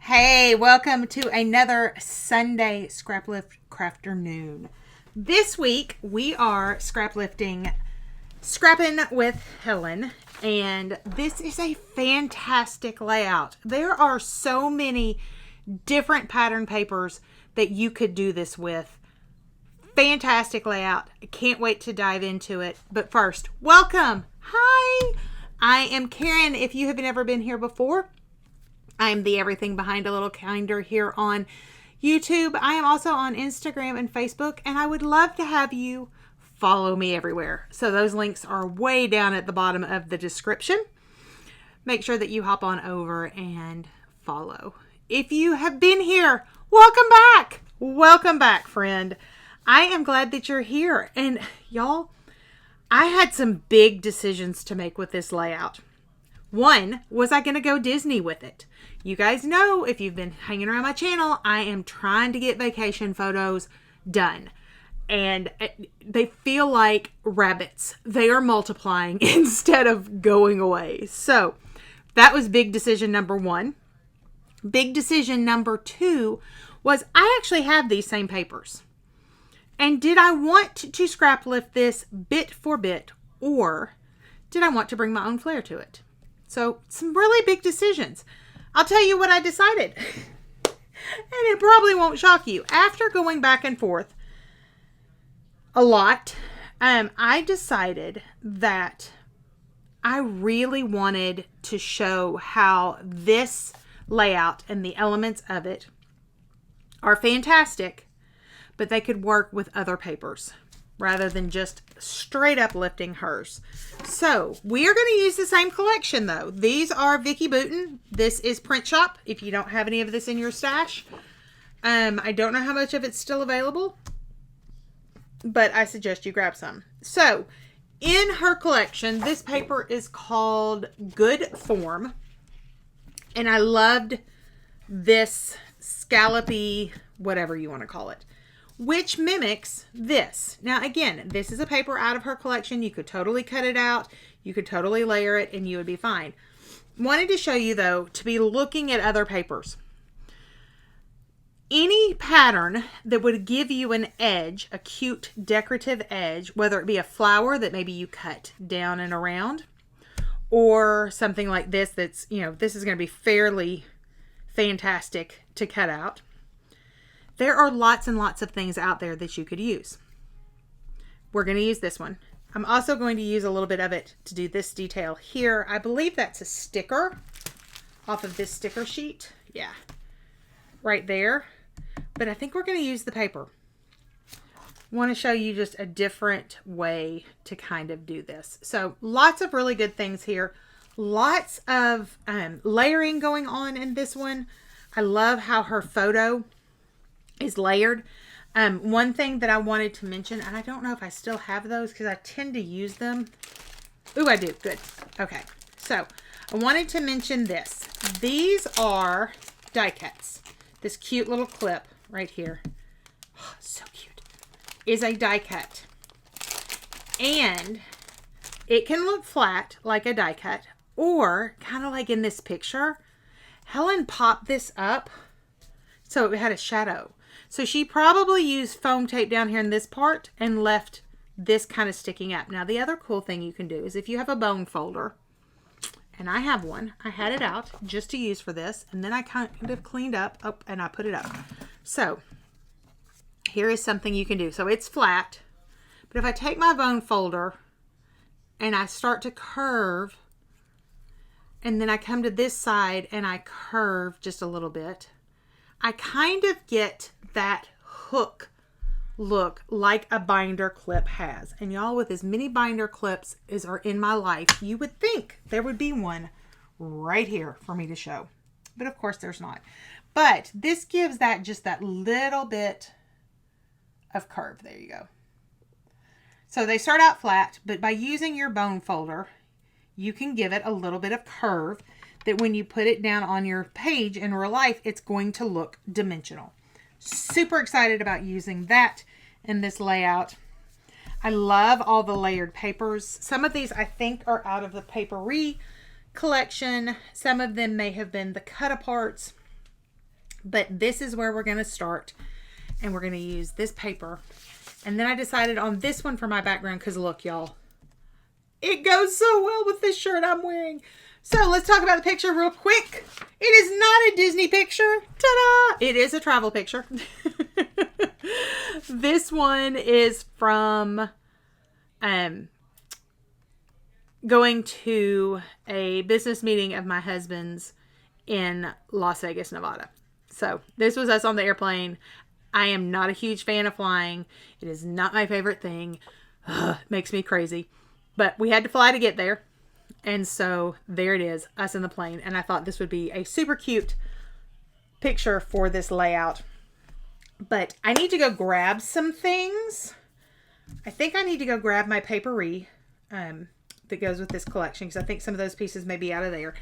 Hey, welcome to another Sunday Scraplift Crafternoon. This week we are scrapping with Helen, and this is a fantastic layout. There are so many different pattern papers that you could do this with. Fantastic layout. I can't wait to dive into it. But first, welcome. Hi, I am Karen. If you have never been here before, I'm the everything behind a little calendar here on YouTube. I am also on Instagram and Facebook, and I would love to have you follow me everywhere. So those links are way down at the bottom of the description. Make sure that you hop on over and follow. If you have been here, welcome back. Welcome back, friend. I am glad that you're here. And y'all, I had some big decisions to make with this layout. One, was I going to go Disney with it? You guys know, if you've been hanging around my channel, I am trying to get vacation photos done. And they feel like rabbits. They are multiplying instead of going away. So that was big decision number one. Big decision number two was I actually have these same papers. And did I want to scrap lift this bit for bit, or did I want to bring my own flair to it? So some really big decisions. I'll tell you what I decided. And it probably won't shock you. After going back and forth a lot, I decided that I really wanted to show how this layout and the elements of it are fantastic, but they could work with other papers rather than just straight up lifting hers. So we are going to use the same collection though. These are Vicki Boutin. This is Print Shop. If you don't have any of this in your stash, I don't know how much of it's still available, but I suggest you grab some. So in her collection, this paper is called Good Form. And I loved this scallopy, whatever you want to call it, which mimics this. Now, again, this is a paper out of her collection. You could totally cut it out. You could totally layer it and you would be fine. Wanted to show you, though, to be looking at other papers. Any pattern that would give you an edge, a cute decorative edge, whether it be a flower that maybe you cut down and around, or something like this that's, this is going to be fairly fantastic to cut out. There are lots and lots of things out there that you could use. We're going to use this one. I'm also going to use a little bit of it to do this detail here. I believe that's a sticker off of this sticker sheet. Yeah, right there. But I think we're going to use the paper. I want to show you just a different way to kind of do this. So lots of really good things here. Lots of layering going on in this one. I love how her photo is layered. One thing that I wanted to mention, and I don't know if I still have those because I tend to use them. Ooh, I do. Good. Okay. So I wanted to mention this. These are die cuts. This cute little clip right here. Oh, so cute. Is a die cut. And it can look flat like a die cut, or kind of like in this picture. Helen popped this up so it had a shadow. So she probably used foam tape down here in this part and left this kind of sticking up. Now the other cool thing you can do is if you have a bone folder, and I have one, I had it out just to use for this, and then I kind of cleaned up and I put it up. So here is something you can do. So it's flat, but if I take my bone folder and I start to curve, and then I come to this side and I curve just a little bit, I kind of get that hook look like a binder clip has. And y'all, with as many binder clips as are in my life, you would think there would be one right here for me to show. But of course there's not. But this gives that just that little bit of curve. There you go. So they start out flat, but by using your bone folder, you can give it a little bit of curve that when you put it down on your page in real life, it's going to look dimensional. Super excited about using that in this layout. I love all the layered papers. Some of these I think are out of the Paperie collection. Some of them may have been the cut aparts. But this is where we're going to start. And we're going to use this paper. And then I decided on this one for my background because look, y'all. It goes so well with this shirt I'm wearing. So let's talk about the picture real quick. It is not a Disney picture. Ta-da! It is a travel picture. This one is from going to a business meeting of my husband's in Las Vegas, Nevada. So this was us on the airplane. I am not a huge fan of flying. It is not my favorite thing. Ugh, it makes me crazy. But we had to fly to get there. And so there it is, us in the plane. And I thought this would be a super cute picture for this layout. But I need to go grab some things. I think I need to go grab my papery that goes with this collection. Because I think some of those pieces may be out of there.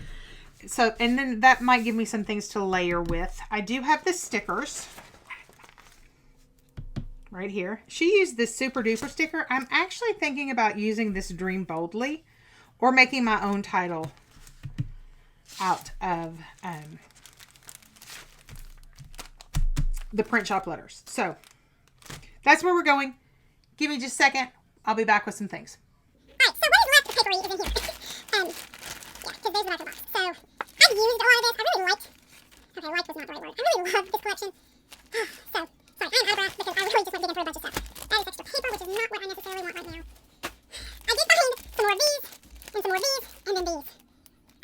So, and then that might give me some things to layer with. I do have the stickers. Right here. She used this super duper sticker. I'm actually thinking about using this Dream Boldly. Or making my own title out of the print shop letters. So, that's where we're going. Give me just a second. I'll be back with some things. Alright, so what is left of papery is in here. Yeah, because there's the back of the box. So, I've used a lot of this. I really liked. Okay, like was not the right word. I really love this collection. So, sorry, I'm out of breath because I really just went digging through a bunch of stuff. That is extra paper, which is not what I necessarily want right now. I did find some more of these. And some more of these, and then these.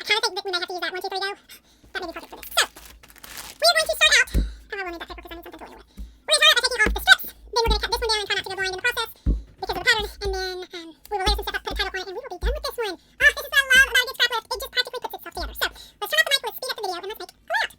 I kind of think that we may have to use that 1, 2, 3 go. That may be perfect for this. So, we are going to start out. Oh, I will need that paper because I need something to layer with. We're going to start out by taking off the strips. Then we're going to cut this one down and try not to go blind in the process because of the pattern. And then we will layer some stuff up, put a title on it, and we will be done with this one. Oh, this is what I love about a good scrap lift. It just practically puts itself together. So, let's turn off the mic, let's speed up the video, and let's make a layout.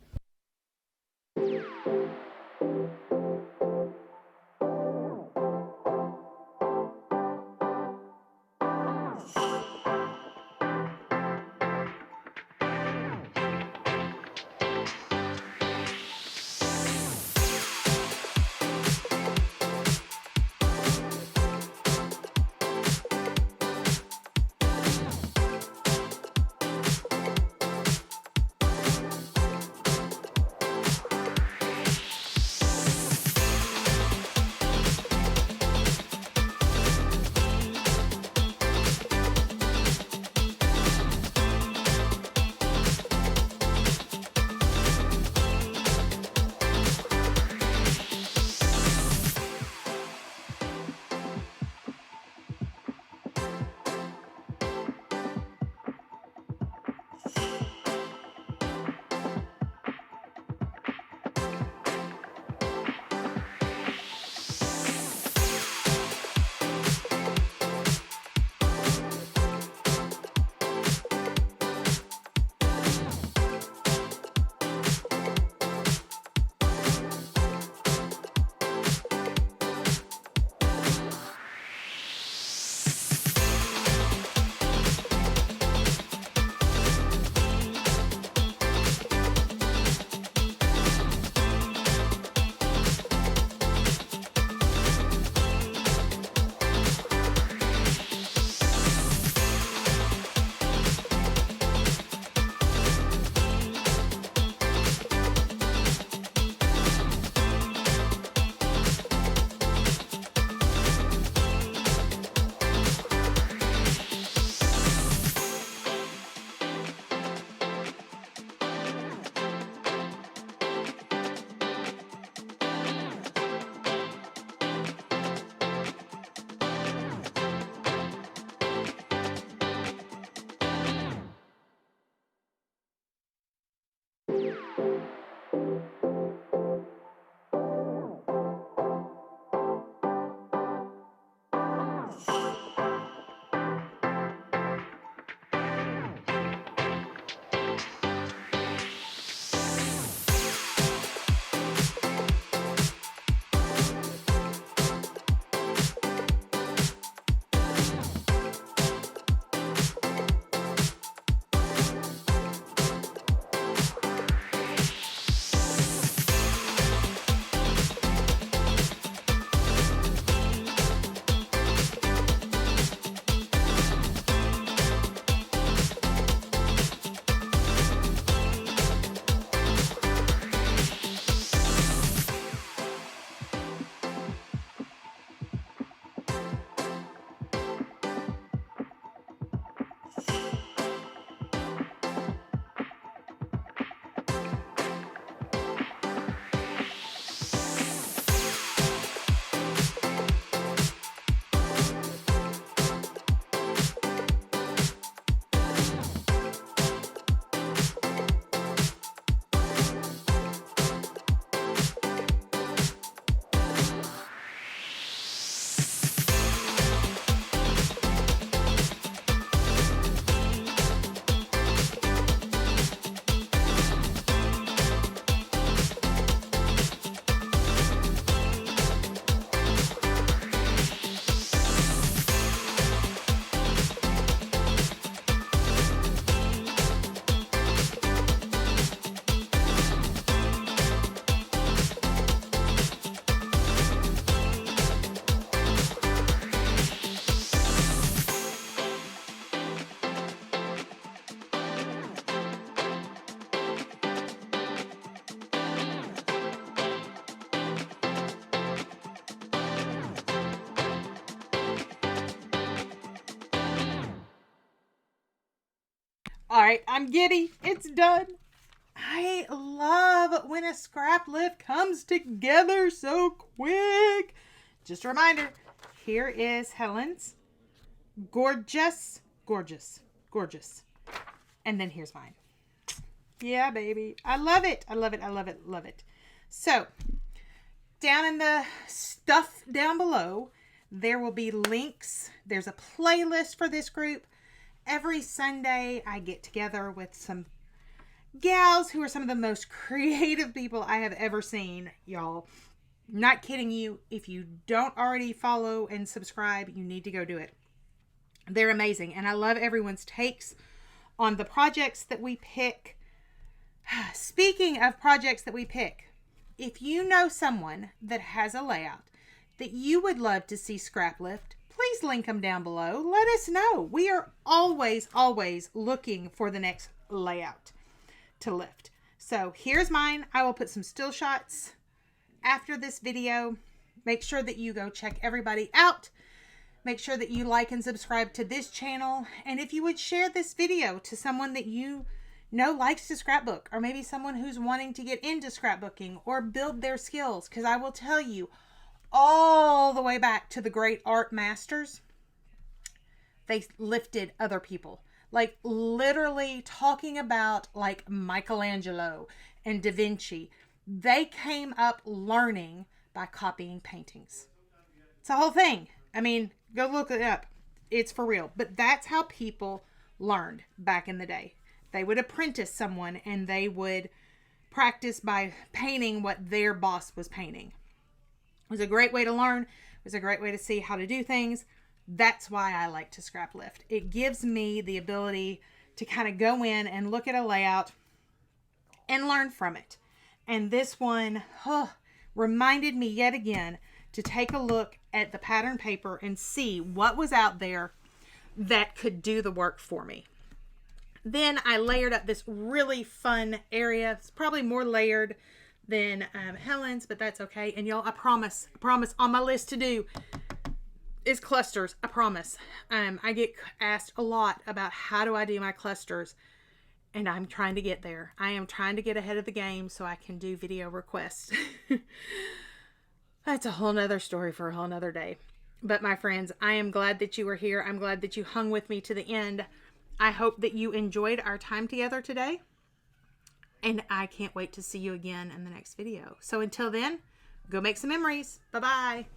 All right, I'm giddy. It's done. I love when a scrap lift comes together so quick. Just a reminder, here is Helen's. Gorgeous, gorgeous, gorgeous. And then here's mine. Yeah, baby. I love it. I love it. I love it. Love it. So, down in the stuff down below, there will be links. There's a playlist for this group. Every Sunday, I get together with some gals who are some of the most creative people I have ever seen, y'all. Not kidding you. If you don't already follow and subscribe, you need to go do it. They're amazing. And I love everyone's takes on the projects that we pick. Speaking of projects that we pick, if you know someone that has a layout that you would love to see scrap lift, please link them down below. Let us know. We are always, always looking for the next layout to lift. So here's mine. I will put some still shots after this video. Make sure that you go check everybody out. Make sure that you like and subscribe to this channel. And if you would share this video to someone that you know likes to scrapbook, or maybe someone who's wanting to get into scrapbooking or build their skills, because I will tell you, all the way back to the great art masters, they lifted other people. Like literally talking about like Michelangelo and Da Vinci. They came up learning by copying paintings. It's a whole thing. I mean, go look it up. It's for real. But that's how people learned back in the day. They would apprentice someone and they would practice by painting what their boss was painting. It was a great way to learn. It was a great way to see how to do things. That's why I like to scrap lift. It gives me the ability to kind of go in and look at a layout and learn from it. And this one reminded me yet again to take a look at the pattern paper and see what was out there that could do the work for me. Then I layered up this really fun area. It's probably more layered than Helen's, but that's okay. And y'all, I promise on my list to do is clusters. I promise. I get asked a lot about how do I do my clusters, and I'm trying to get there. I am trying to get ahead of the game so I can do video requests. That's a whole nother story for a whole nother day. But my friends, I am glad that you were here. I'm glad that you hung with me to the end. I hope that you enjoyed our time together today. And I can't wait to see you again in the next video. So until then, go make some memories. Bye-bye.